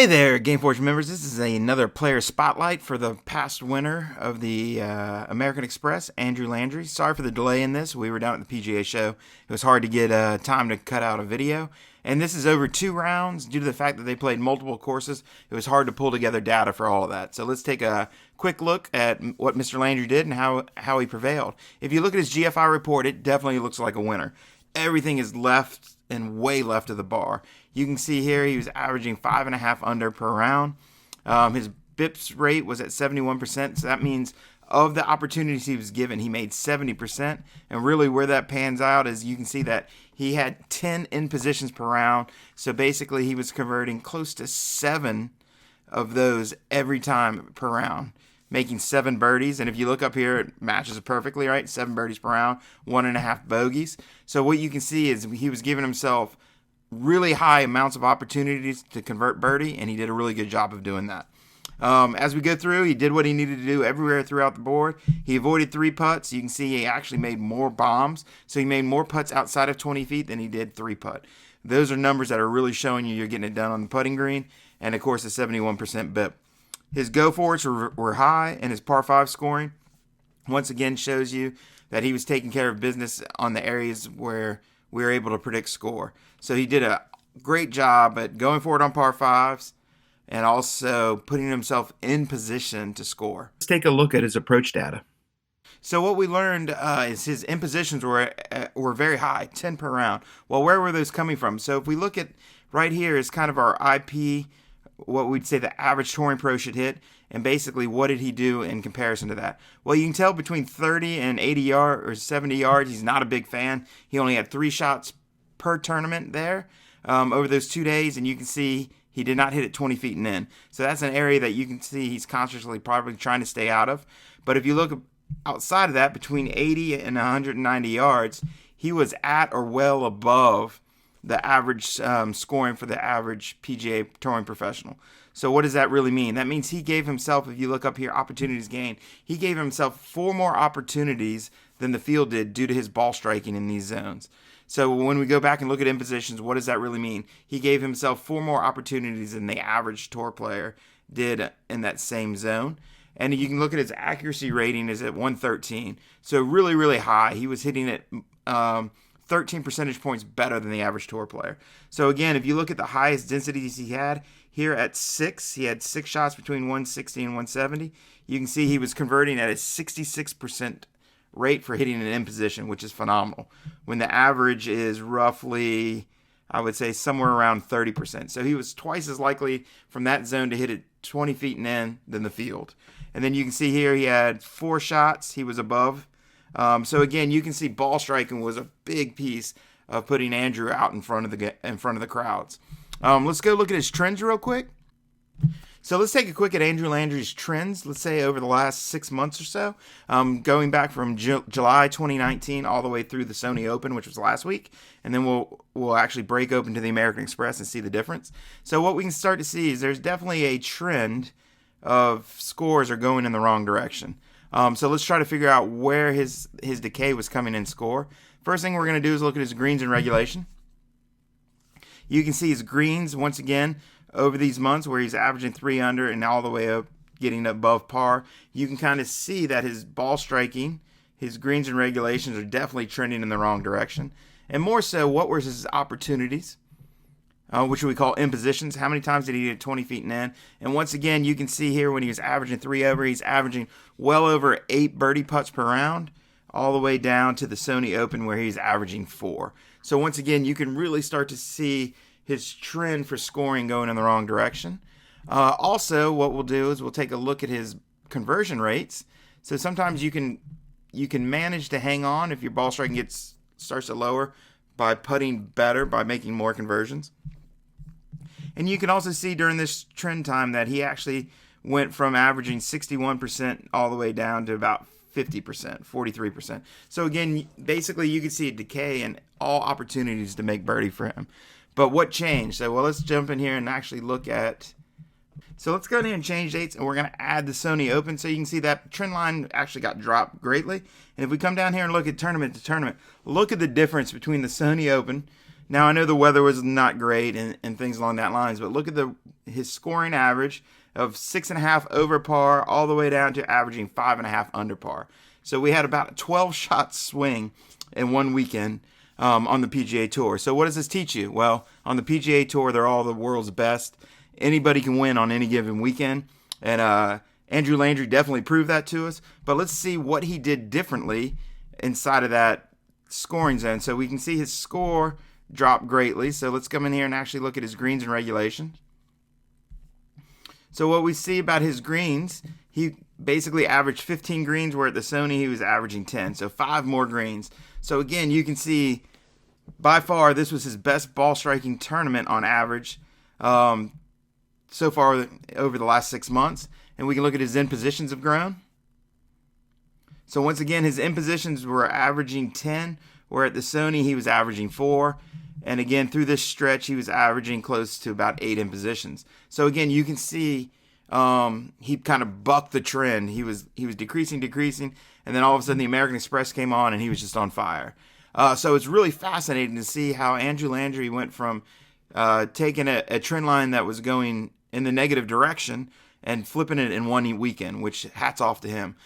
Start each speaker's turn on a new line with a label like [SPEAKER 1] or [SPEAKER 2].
[SPEAKER 1] Hey there, Game Forge members. This is another player spotlight for the past winner of the American Express, Andrew Landry. Sorry for the delay in this. We were down at the PGA show. It was hard to get time to cut out a video. And this is over 2 rounds. Due to the fact that they played multiple courses, it was hard to pull together data for all of that. So let's take a quick look at what Mr. Landry did and how he prevailed. If you look at his GFI report, it definitely looks like a winner. Everything is left and way left of the bar. You can see here he was averaging 5.5 under per round. His BIPS rate was at 71%, so that means of the opportunities he was given, he made 70%. And really where that pans out is you can see that he had 10 in positions per round. So basically he was converting close to 7 of those every time per round, making 7 birdies. And if you look up here, it matches it perfectly, right? 7 birdies per round, 1.5 bogeys. So what you can see is he was giving himself really high amounts of opportunities to convert birdie, and he did a really good job of doing that. As we go through, he did what he needed to do everywhere throughout the board. He avoided 3 putts. You can see he actually made more bombs. So he made more putts outside of 20 feet than he did 3 putt. Those are numbers that are really showing you're getting it done on the putting green. And, of course, a 71% BIP. His go-forwards were high, and his par 5 scoring once again shows you that he was taking care of business on the areas where we were able to predict score. So he did a great job at going forward on par 5s and also putting himself in position to score. Let's take a look at his approach data. So what we learned is his in positions were very high, 10 per round. Well, where were those coming from? So if we look at right here is kind of our IP, what we'd say the average touring pro should hit, and basically what did he do in comparison to that? Well, you can tell between 30 and 80 yards or 70 yards, he's not a big fan. He only had 3 shots per tournament there over those 2 days, and you can see he did not hit it 20 feet and in. So that's an area that you can see he's consciously probably trying to stay out of. But if you look outside of that, between 80 and 190 yards, he was at or well above the average scoring for the average PGA touring professional. So what does that really mean? That means he gave himself, if you look up here, opportunities gained, he gave himself 4 more opportunities than the field did due to his ball striking in these zones. So when we go back and look at in positions, what does that really mean? He gave himself 4 more opportunities than the average tour player did in that same zone. And you can look at his accuracy rating is at 113. So really, really high. He was hitting it 13 percentage points better than the average tour player. So again, if you look at the highest densities he had, here at 6, he had 6 shots between 160 and 170. You can see he was converting at a 66% rate for hitting an in position, which is phenomenal, when the average is roughly, I would say, somewhere around 30%. So he was twice as likely from that zone to hit it 20 feet and in than the field. And then you can see here he had 4 shots. He was above. So again, you can see ball striking was a big piece of putting Andrew out in front of the crowds. Let's go look at his trends real quick. So let's take a quick at Andrew Landry's trends, let's say over the last 6 months or so, going back from July 2019 all the way through the Sony Open, which was last week, and then we'll actually break open to the American Express and see the difference. So what we can start to see is there's definitely a trend of scores are going in the wrong direction. So let's try to figure out where his decay was coming in score. First thing we're going to do is look at his greens in regulation. You can see his greens, once again, over these months where he's averaging 3 under and all the way up, getting above par. You can kind of see that his ball striking, his greens and regulations are definitely trending in the wrong direction. And more so, what were his opportunities, which we call in positions? How many times did he hit 20 feet and in? And once again, you can see here when he was averaging 3 over, he's averaging well over 8 birdie putts per round, all the way down to the Sony Open where he's averaging 4. So once again, you can really start to see his trend for scoring going in the wrong direction. Also, what we'll do is we'll take a look at his conversion rates. So sometimes you can manage to hang on if your ball striking starts to lower by putting better, by making more conversions. And you can also see during this trend time that he actually went from averaging 61% all the way down to about 50%, 43%. So again, basically you can see a decay in all opportunities to make birdie for him. But what changed? So, well, let's jump in here and actually look at. So let's go in here and change dates, and we're going to add the Sony Open. So you can see that trend line actually got dropped greatly. And if we come down here and look at tournament to tournament, look at the difference between the Sony Open Now, I know the weather was not great and things along that lines, but look at his scoring average of 6.5 over par all the way down to averaging 5.5 under par. So we had about a 12-shot swing in one weekend on the PGA Tour. So what does this teach you? Well, on the PGA Tour, they're all the world's best. Anybody can win on any given weekend. And Andrew Landry definitely proved that to us. But let's see what he did differently inside of that scoring zone. So we can see his score dropped greatly. So let's come in here and actually look at his greens and regulation. So what we see about his greens, he basically averaged 15 greens, where at the Sony he was averaging 10. So 5 more greens. So again, you can see by far this was his best ball striking tournament on average so far over the last 6 months. And we can look at his in positions have grown. So once again, his in positions were averaging 10, where at the Sony he was averaging 4. And again, through this stretch, he was averaging close to about 8 in positions. So again, you can see he kind of bucked the trend. He was decreasing, and then all of a sudden the American Express came on, and he was just on fire. So it's really fascinating to see how Andrew Landry went from taking a trend line that was going in the negative direction and flipping it in one weekend, which hats off to him.